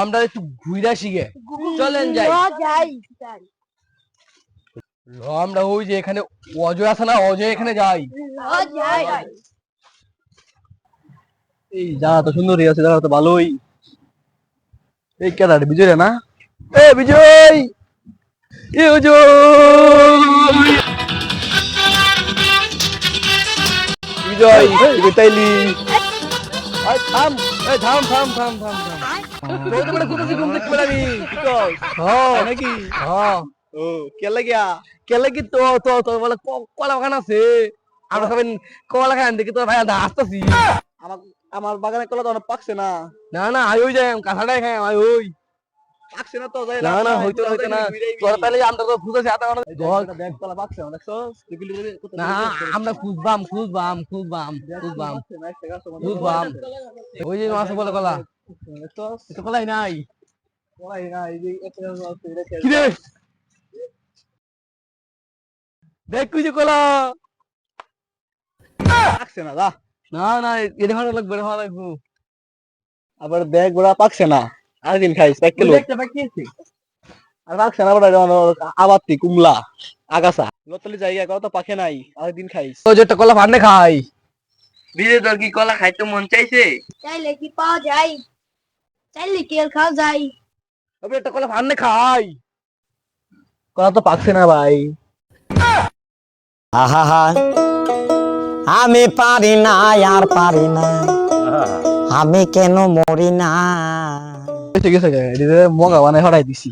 আমরা একটু ঘুরে শিখে চলেন যাই। আমরা ওই যে এখানে অজয় আছে না, অজয় এখানে যাই। এই জায়গা তো সুন্দরই আছে, জায়গা তো ভালোই। এই কেডা বিজয় না? এ বিজয়, এ অজয়, বিজয় তুই তাইলি। থাম, এই থাম থাম থাম থাম থাম। তো তোমরা কোথায় ঘুম দেখতে পারি কি কস? হ্যাঁ নাকি? হ্যাঁ। ও কে লাগি তো তো তো বলে কলা বাগান আছে, আমরা সবাই কলা বাগান দেখি তোর ভাই আসতেছি। আমার আমার বাগানে কলা তো অনেক পাকছে না। না না আই ওই যাই কাঁঠাটাই খাই আই ওই। পাকছে না তো যাই না লাভ না নাই, হইতো না তোরা হইতো না, যাই ঘুরে আইবি। তোর তাহলে আমরা তো খুঁজেছি আধা ঘন্টা একটা ব্যাগ কলা পাকছে না, দেখছস? এগুলি কত না আমরা খুঁজবাম খুঁজবাম খুঁজবাম খুঁজবাম খুঁজবাম। ওই যে মাছ বলে কলা, দেখছস? এত কলাই নাই। কলাই না, এই যে একটা আছে এটা কি রে দেখ তুই যে কলা। পাকছে না দা। না না এটা ভালো লাগবে, এটা ভালো লাগবে। আবার ব্যাগ গোড়া পাকছে না, আরেকদিন খাইস 1 কিলো। একটা বাকি আছে। আর পাকছে না বড় আবাতি কুমলা আগাছা লতলি জায়গা কত পাকে নাই, আরেকদিন খাইস। ওই যে একটা কলা ভান্ডে খাই। বিজয় তোর কি কলা খাইতে মন চাইছে? চাইলে কি পাওয়া যায়? চাইলে কি আর খাওয়া যায়? তবে একটা কলা ভান্ডে খাই। কলা তো পাকছে না ভাই। আহা আমি পারি না আর পারি না, আমি কেন মরি না। ঠিক আছে, মগা বানাই হরাই দিছি।